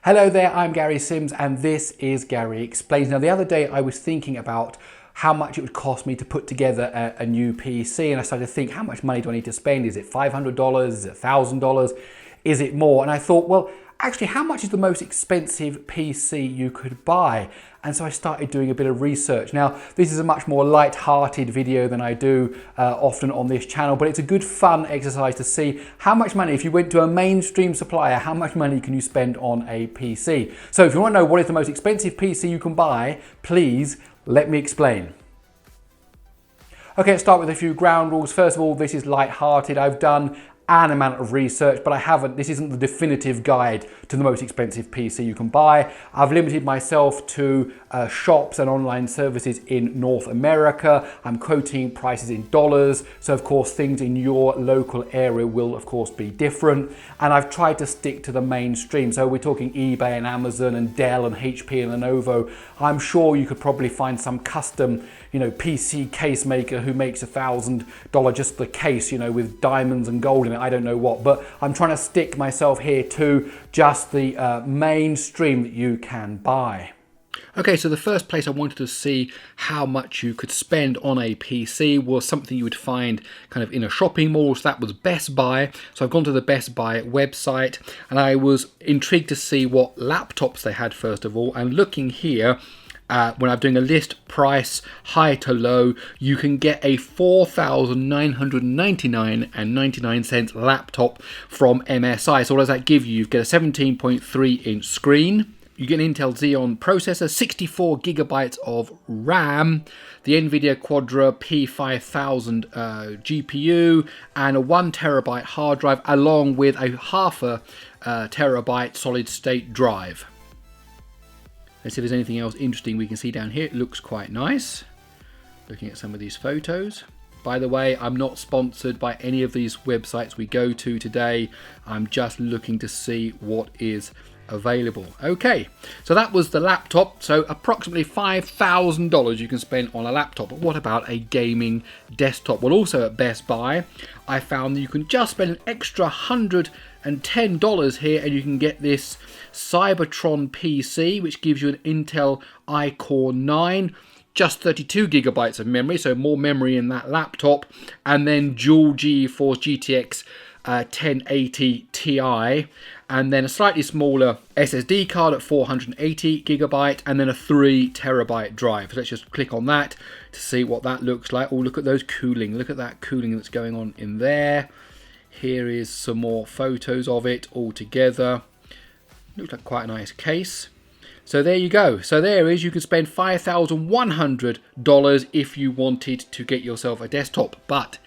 Hello there, I'm Gary Sims and this is Gary Explains. Now the other day I was thinking about how much it would cost me to put together a new PC, and I started to think, how much money do I need to spend? Is it $500? Is it $1,000? Is it more? And I thought, well, actually, how much is the most expensive PC you could buy? And so I started doing a bit of research. Now, this is a much more light-hearted video than I do often on this channel, but it's a good fun exercise to see how much money, if you went to a mainstream supplier, how much money can you spend on a PC? So if you want to know what is the most expensive PC you can buy, please let me explain. Okay, let's start with a few ground rules. First of all, this is light-hearted. I've done an amount of research, but this isn't the definitive guide to the most expensive PC you can buy. I've limited myself to shops and online services in North America. I'm quoting prices in dollars, so of course things in your local area will of course be different. And I've tried to stick to the mainstream, so we're talking eBay and Amazon and Dell and HP and Lenovo. I'm sure you could probably find some custom, PC case maker who makes $1,000 just the case, with diamonds and gold in it. I don't know what, but I'm trying to stick myself here to just the mainstream that you can buy. Okay, so the first place I wanted to see how much you could spend on a PC was something you would find kind of in a shopping mall. So that was Best Buy. So I've gone to the Best Buy website and I was intrigued to see what laptops they had first of all. And looking here, when I'm doing a list price high to low, you can get a $4,999.99 laptop from MSI. So what does that give you? You get a 17.3 inch screen. You get an Intel Xeon processor, 64 gigabytes of RAM, the NVIDIA Quadro P5000 GPU, and a 1 terabyte hard drive, along with a half a terabyte solid state drive. Let's see if there's anything else interesting we can see down here. It looks quite nice. Looking at some of these photos. By the way, I'm not sponsored by any of these websites we go to today. I'm just looking to see what is available. Okay, so that was the laptop. So approximately $5,000 you can spend on a laptop. But what about a gaming desktop? Well, also at Best Buy, I found that you can just spend an extra $110 here and you can get this Cybertron PC, which gives you an Intel iCore 9, just 32 gigabytes of memory, so more memory in that laptop, and then dual GeForce GTX 1080 Ti, and then a slightly smaller SSD card at 480 gigabyte, and then a 3 terabyte drive. So let's just click on that to see what that looks like. Oh, look at those cooling. Look at that cooling that's going on in there. Here is some more photos of it all together. Looks like quite a nice case. So there you go. So there is, you can spend $5,100 if you wanted to get yourself a desktop. But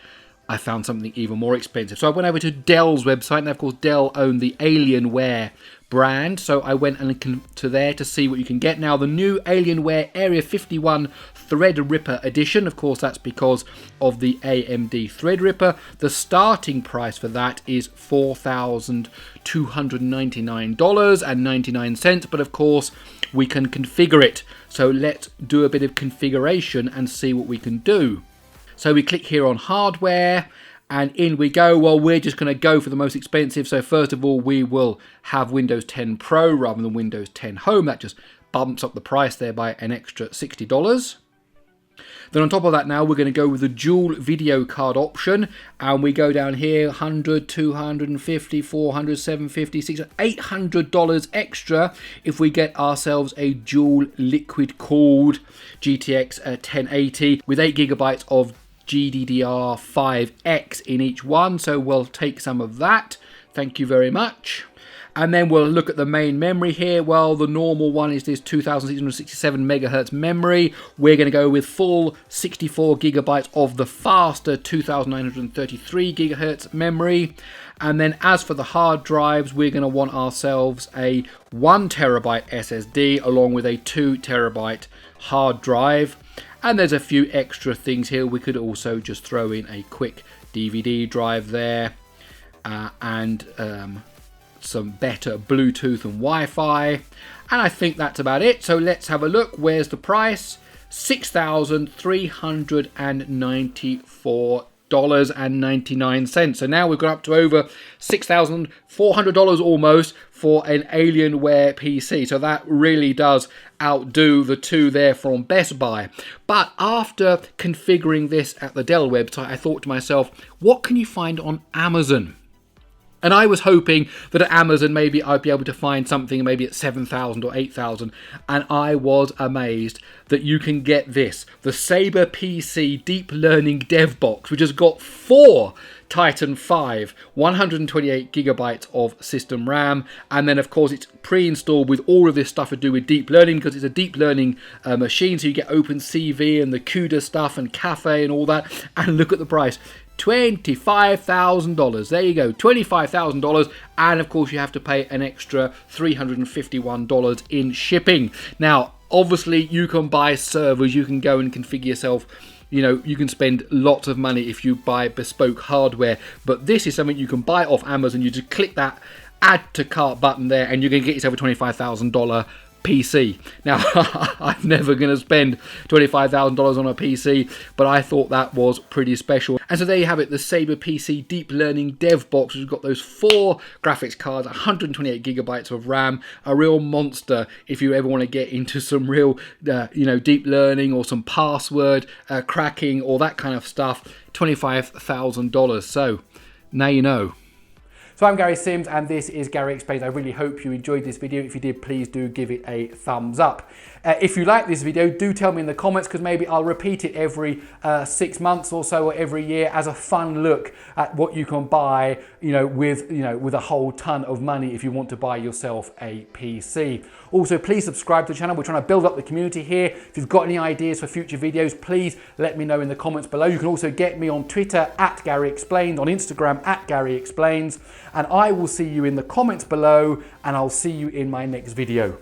I found something even more expensive. So I went over to Dell's website, and of course Dell owned the Alienware brand. So I went to there to see what you can get. Now the new Alienware Area 51 Threadripper edition, of course that's because of the AMD Threadripper. The starting price for that is $4,299.99, but of course we can configure it. So let's do a bit of configuration and see what we can do. So we click here on hardware and in we go. Well, we're just going to go for the most expensive. So first of all, we will have Windows 10 Pro rather than Windows 10 Home. That just bumps up the price there by an extra $60. Then on top of that now, we're going to go with the dual video card option. And we go down here, $100, $250, $400, $750, $600, $800 extra if we get ourselves a dual liquid cooled GTX 1080 with 8 gigabytes of GDDR5X in each one. So we'll take some of that. Thank you very much. And then we'll look at the main memory here. Well, the normal one is this 2667 megahertz memory. We're going to go with full 64 gigabytes of the faster 2933 gigahertz memory. And then as for the hard drives, we're going to want ourselves a 1 terabyte SSD along with a 2 terabyte hard drive. And there's a few extra things here. We could also just throw in a quick DVD drive there and some better Bluetooth and Wi-Fi. And I think that's about it. So let's have a look. Where's the price? $6,394. $6.99. So now we've gone up to over $6,400 almost for an Alienware PC. So that really does outdo the two there from Best Buy. But after configuring this at the Dell website, I thought to myself, what can you find on Amazon? And I was hoping that at Amazon maybe I'd be able to find something maybe at 7,000 or 8,000. And I was amazed that you can get this, the Sabre PC Deep Learning Dev Box, which has got 4 Titan 5, 128 gigabytes of system RAM, and then of course it's pre-installed with all of this stuff to do with deep learning, because it's a deep learning machine, so you get OpenCV and the CUDA stuff and Caffe and all that. And look at the price, $25,000. There you go, $25,000, and of course you have to pay an extra $351 in shipping. Now obviously you can buy servers, you can go and configure yourself. You know, you can spend lots of money if you buy bespoke hardware, but this is something you can buy off Amazon. You just click that add to cart button there and you're going to get yourself a $25,000 PC. Now, I'm never going to spend $25,000 on a PC, but I thought that was pretty special. And so there you have it, the Sabre PC Deep Learning Dev Box, which has got those 4 graphics cards, 128 gigabytes of RAM, a real monster if you ever want to get into some real, deep learning or some password cracking or that kind of stuff. $25,000. So now you know. So I'm Gary Sims and this is Gary Explains. I really hope you enjoyed this video. If you did, please do give it a thumbs up. If you like this video, do tell me in the comments, because maybe I'll repeat it every 6 months or so, or every year, as a fun look at what you can buy, with a whole ton of money if you want to buy yourself a PC. Also, please subscribe to the channel. We're trying to build up the community here. If you've got any ideas for future videos, please let me know in the comments below. You can also get me on Twitter at Gary Explains, on Instagram at Gary Explains, and I will see you in the comments below, and I'll see you in my next video.